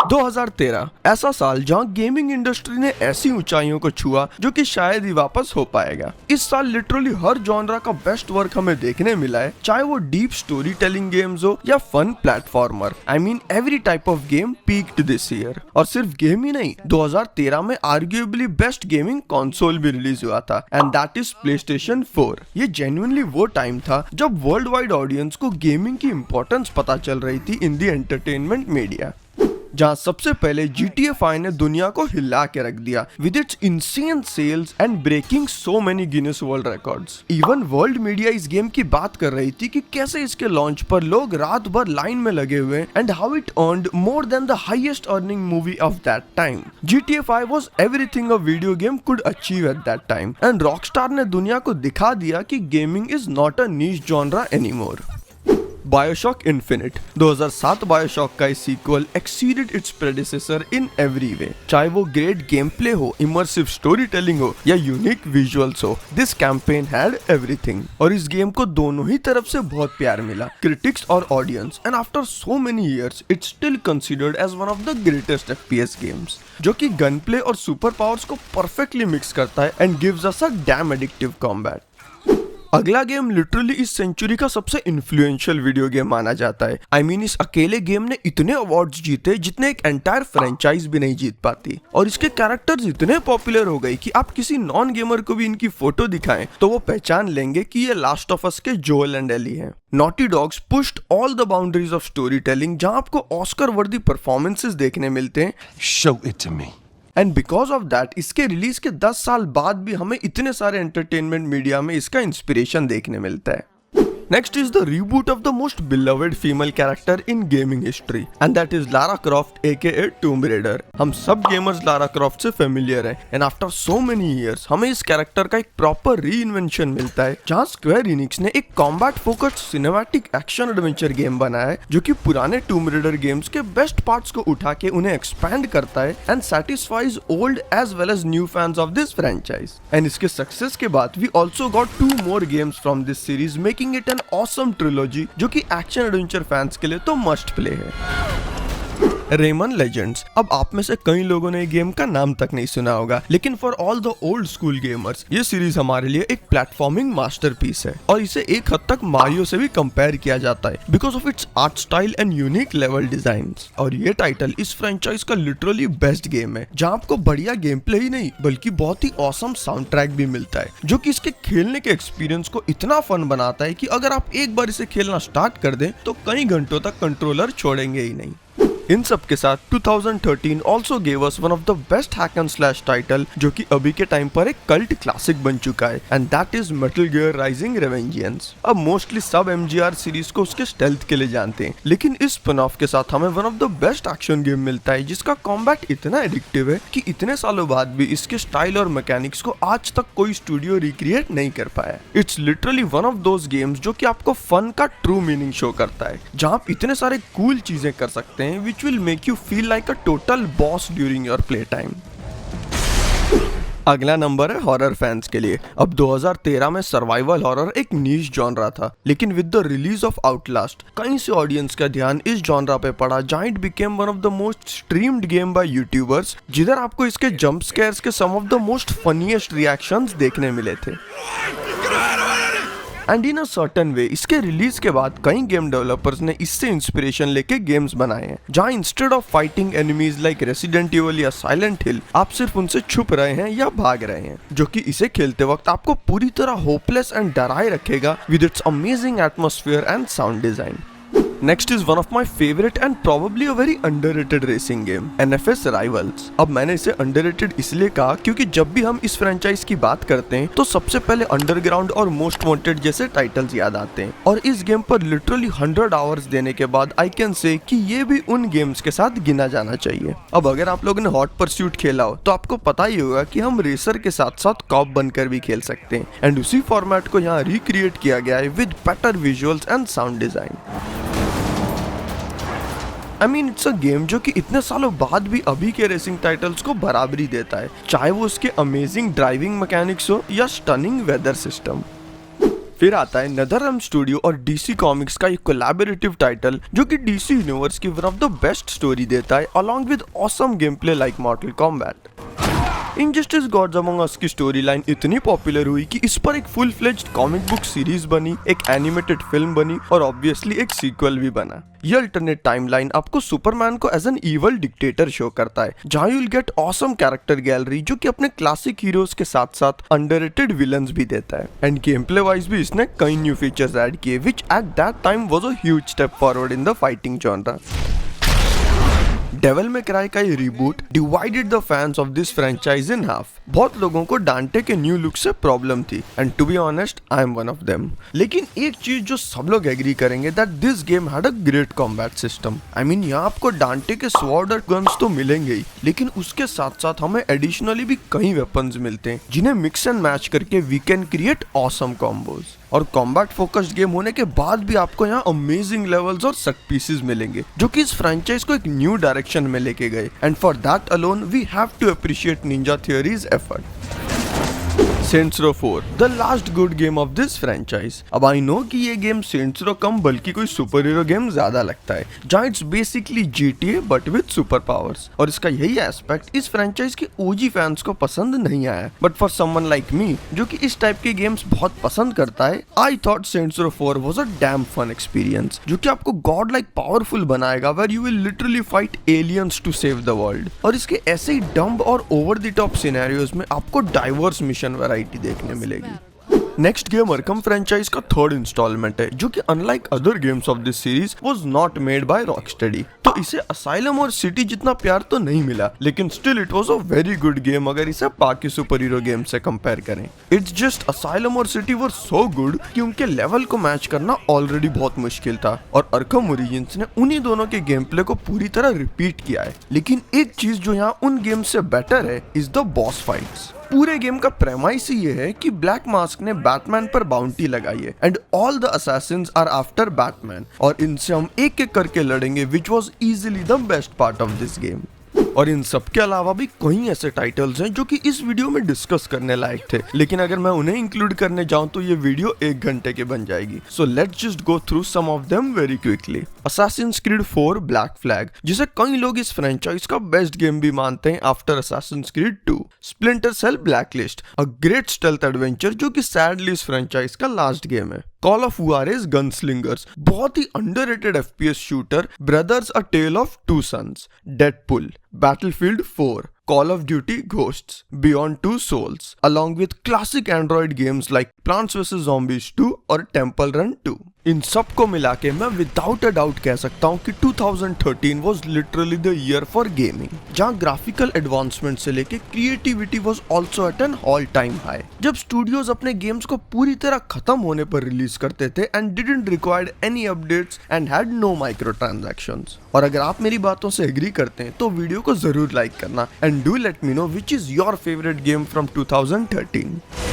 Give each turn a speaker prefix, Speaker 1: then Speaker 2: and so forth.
Speaker 1: 2013 ऐसा साल जहां गेमिंग इंडस्ट्री ने ऐसी ऊंचाइयों को छुआ जो कि शायद ही वापस हो पाएगा। इस साल लिटरली हर जॉनरा का बेस्ट वर्क हमें देखने मिला है, चाहे वो डीप स्टोरी टेलिंग गेम्स हो या fun platformer. I mean every type of game peaked this year. और सिर्फ गेम ही नहीं, 2013 में आर्ग्यूएबली बेस्ट गेमिंग कंसोल भी रिलीज हुआ था, एंड दैट इज प्लेस्टेशन 4। ये जेन्युइनली वो टाइम था जब वर्ल्ड वाइड ऑडियंस को गेमिंग की इंपॉर्टेंस पता चल रही थी इन द एंटरटेनमेंट मीडिया, जहां सबसे पहले GTA 5 ने दुनिया को हिला के रख दिया with its insane sales and breaking so many Guinness World Records. Even world media इस गेम की बात कर रही थी कि कैसे इसके लॉन्च पर लोग रात भर लाइन में लगे हुए and how it earned more than the highest earning movie of that time. GTA 5 was everything a video game could achieve at that time, and Rockstar ने दुनिया को दिखा दिया कि gaming is not a niche genre anymore. BioShock Infinite 2007 BioShock का sequel exceeded its predecessor in every way. चाहे वो great game play हो, इमर्सिव स्टोरी टेलिंग हो या यूनिक विजुअल्स हो, दिस कैंपेन हैड एवरीथिंग। और इस गेम को दोनों ही तरफ से बहुत प्यार मिला, क्रिटिक्स और audience, and after so many years it's still considered as one of the greatest FPS games, जो कि गन प्ले और सुपर पावर्स को परफेक्टली मिक्स करता है and gives us a damn addictive combat. अगला गेम लिटरली इस सेंचुरी का सबसे इन्फ्लुएंशियल वीडियो गेम माना जाता है। आई मीन इस अकेले गेम ने इतने अवार्ड्स जीते जितने एक एंटायर फ्रेंचाइज भी नहीं जीत पाती, और इसके कैरेक्टर्स इतने पॉपुलर हो गए कि आप किसी नॉन गेमर को भी इनकी फोटो दिखाएं तो वो पहचान लेंगे कि ये लास्ट ऑफ अस के जोएल एंड एली हैं। Naughty Dog's pushed all the boundaries of story telling, जहां आपको ऑस्कर वर्दी परफॉर्मेंसेस देखने मिलते हैं।
Speaker 2: Show it to me.
Speaker 1: And because of that इसके रिलीज के 10 साल बाद भी हमें इतने सारे एंटरटेनमेंट मीडिया में इसका इंस्पिरेशन देखने मिलता है। Next is the reboot of the most beloved female character in gaming history, and that is Lara Croft aka Tomb Raider। हम सब गेमर्स Lara Croft से familiar हैं, and after so many years हमें इस character का एक proper reinvention मिलता है, जहाँ Square Enix ने एक combat focused cinematic action adventure game बनाया है जो कि पुराने Tomb Raider गेम्स के बेस्ट पार्ट्स को उठा के उन्हें एक्सपैंड करता है and satisfies old as well as new fans of this franchise। And इसके सक्सेस के बाद we also got 2 more games from this series, making it an awesome trilogy जो कि एक्शन एडवेंचर फैंस के लिए तो मस्ट प्ले है। Rayman Legends. अब आप में से कई लोगों ने गेम का नाम तक नहीं सुना होगा, लेकिन for all the old school gamers ये सीरीज हमारे लिए एक प्लेटफॉर्मिंग मास्टरपीस है, और इसे एक हद तक मारियो से भी कंपेयर किया जाता है because of its art style and unique level designs. और ये टाइटल इस फ्रेंचाइज का लिटरली बेस्ट गेम है, जहाँ आपको बढ़िया गेम प्ले ही नहीं बल्कि बहुत ही ऑसम साउंड ट्रैक भी मिलता है, जो कि इसके खेलने के एक्सपीरियंस को इतना फन बनाता है कि अगर आप एक बार इसे खेलना स्टार्ट कर दें तो कई घंटों तक कंट्रोलर छोड़ेंगे ही नहीं। इन सब के साथ 2013 also gave us one of the best hack and slash title, जो कि अभी के टाइम पर एक कल्ट क्लासिक बन चुका है, and that is Metal Gear Rising Revengeance। अब मोस्टली सब MGR सीरीज को उसके स्टेल्थ के लिए जानते हैं, लेकिन इस स्पिन ऑफ के साथ हमें one of the best action game मिलता है जिसका कॉम्बैट इतना एडिक्टिव है कि इतने सालों बाद भी इसके स्टाइल और मैकेनिक्स को आज तक कोई स्टूडियो रिक्रिएट नहीं कर पाया। It's literally one of those games जो कि आपको फन का ट्रू मीनिंग शो करता है, जहाँ आप इतने सारे कूल चीजें कर सकते हैं which will make you feel like a total boss during your playtime। अगला नंबर है हॉरर फैंस के लिए। अब 2013 में सर्वाइवल हॉरर एक नीश जॉनरा था, लेकिन with the release of Outlast कहीं से ऑडियंस का ध्यान इस जॉनरा पे पड़ा, जहां it became one of the most streamed game by YouTubers, जिधर आपको इसके जंप स्केयर्स के some of the most funniest reactions देखने मिले थे। And in a certain way इसके रिलीज के बाद कई गेम डेवलपर्स ने इससे इंस्पिरेशन लेके गेम्स बनाए हैं, जहां instead of fighting enemies like resident evil या साइलेंट हिल आप सिर्फ उनसे छुप रहे हैं या भाग रहे हैं, जो कि इसे खेलते वक्त आपको पूरी तरह होपलेस एंड डराए रखेगा with its amazing atmosphere and sound design. Next is one of my favorite and probably a very underrated racing game, NFS Rivals। अब मैंने इसे underrated इसलिए कहा क्योंकि जब भी हम इस फ्रेंचाइज की बात करते हैं तो सबसे पहले अंडरग्राउंड और मोस्ट वांटेड जैसे टाइटल्स याद आते हैं, और इस गेम पर लिटरली 100 आवर्स देने के बाद आई कैन से कि ये भी उन गेम्स के साथ गिना जाना चाहिए। अब अगर आप लोगों ने हॉट परस्यूट खेला हो तो आपको पता ही होगा कि हम रेसर के साथ साथ कॉप बनकर भी खेल सकते हैं, एंड उसी फॉर्मेट को यहाँ रिक्रिएट किया गया है with better visuals and sound design. I mean it's a game जो कि इतने सालों बाद भी अभी के रेसिंग टाइटल्स को बराबरी देता है, चाहे वो उसके अमेजिंग ड्राइविंग मैकेनिक्स हो या स्टनिंग वेदर सिस्टम। फिर आता है नेदरलैंड स्टूडियो और डीसी कॉमिक्स का एक कोलैबोरेटिव टाइटल जो कि डीसी यूनिवर्स की one of the best story देता है along with awesome game play like Mortal Kombat. Injustice Gods Among Us की स्टोरी लाइन इतनी पॉपुलर हुई कि इस पर एक full fledged comic book series बनी, एक एनिमेटेड फिल्म बनी और ऑब्वियसली एक सीक्वल भी बना। ये अल्टरनेट टाइमलाइन आपको सुपरमैन को as an evil dictator show करता है, जहां you will get awesome character gallery जो कि अपने क्लासिक हीरोज के साथ साथ अंडररेटेड विलन्स भी देता है। एंड गेम प्ले वाइज भी इसने कई न्यू फीचर्स ऐड किए which at that time was a huge step forward in the fighting genre. Devil May Cry का ये reboot divided the fans of this franchise in half. बहुत लोगों को Dante के न्यू लुक से problem थी and to be honest I am one of them. लेकिन एक चीज जो सब लोग एग्री करेंगे that this game had a great combat system. I mean यहाँ आपको डांटे के स्वॉर्ड और गन्स तो मिलेंगे ही, लेकिन उसके साथ साथ हमें एडिशनली भी कई वेपन्स मिलते हैं जिन्हें मिक्स एंड मैच करके we can create awesome combos. और कॉम्बैट फोकस्ड गेम होने के बाद भी आपको यहाँ अमेजिंग लेवल्स और सक पीसेस मिलेंगे जो कि इस फ्रेंचाइज को एक न्यू डायरेक्शन में लेके गए and for that alone we have to appreciate Ninja Theory's effort. Saints Row 4, the last good game of this franchise। अब आई नो कि ये गेम Saints Row कम बल्कि कोई सुपर हीरो गेम ज्यादा लगता है, जहाँ it's basically GTA but with super powers. और इसका यही एस्पेक्ट इस फ्रेंचाइज के ओजी फैंस को पसंद नहीं आया, but for someone like me जो कि इस टाइप के गेम्स बहुत पसंद करता है, I thought Saints Row 4 was a damn fun experience जो कि आपको गॉड लाइक पावरफुल बनाएगा where you will literally fight aliens to save the world. और इसके ऐसे ही डम्ब और ओवर द टॉप सिनेरियोज में आपको डाइवर्स मिशन वैरायटी देखने मिलेगी। नेक्स्ट गेम अरकम फ्रेंचाइज का थर्ड इंस्टॉलमेंट है जो कि unlike other games of this series was not made by Rocksteady. तो इसे असाइलम और सिटी जितना प्यार तो नहीं मिला, लेकिन still it was a very good game अगर इसे बाकी सुपर हीरो गेम से कंपेयर करें। इट्स जस्ट असाइलम और सिटी वर सो गुड कि उनके लेवल को मैच करना ऑलरेडी बहुत मुश्किल था और अरकम ओरिजिन्स ने उन्हीं दोनों के गेम प्ले को पूरी तरह रिपीट किया है। लेकिन एक चीज जो यहाँ उन गेम से बेटर है इज द बॉस फाइट्स। पूरे गेम का प्रेमाइस ही ये है कि ब्लैक मास्क ने बैटमैन पर बाउंटी लगाई है and all the assassins are after Batman और इनसे हम एक एक करके लड़ेंगे which was easily the best part of this game. और इन सब के अलावा भी कई ऐसे टाइटल्स हैं जो कि इस वीडियो में डिस्कस करने लायक थे, लेकिन अगर मैं उन्हें इंक्लूड करने जाऊं तो ये वीडियो 1 घंटे की बन जाएगी। So let's just go through some of them very quickly. Assassin's Creed 4 Black Flag, जिसे कई लोग इस फ्रेंचाइज का बेस्ट गेम भी मानते हैं after Assassin's Creed 2। Splinter Cell Blacklist, a great stealth adventure जो कि सैडली इस फ्रेंचाइज का लास्ट गेम है। Call of Juarez Gunslingers, बहुत ही underrated FPS shooter. Brothers a Tale of Two Sons, Deadpool, Battlefield 4, Call of Duty Ghosts, Beyond Two Souls, along with classic Android games like Plants vs Zombies 2 और Temple Run 2। इन सब को मिला के मैं without a doubt कह सकता हूँ कि 2013 was literally the year for gaming, जहाँ ग्राफिकल एडवांसमेंट से लेके creativity was also at an all time high. जब स्टूडियोज अपने गेम्स को पूरी तरह खत्म होने पर रिलीज करते थे and didn't required any updates and had no micro transactions. और अगर आप मेरी बातों से एग्री करते हैं तो वीडियो को जरूर लाइक करना and do let me know which is your favourite game from 2013।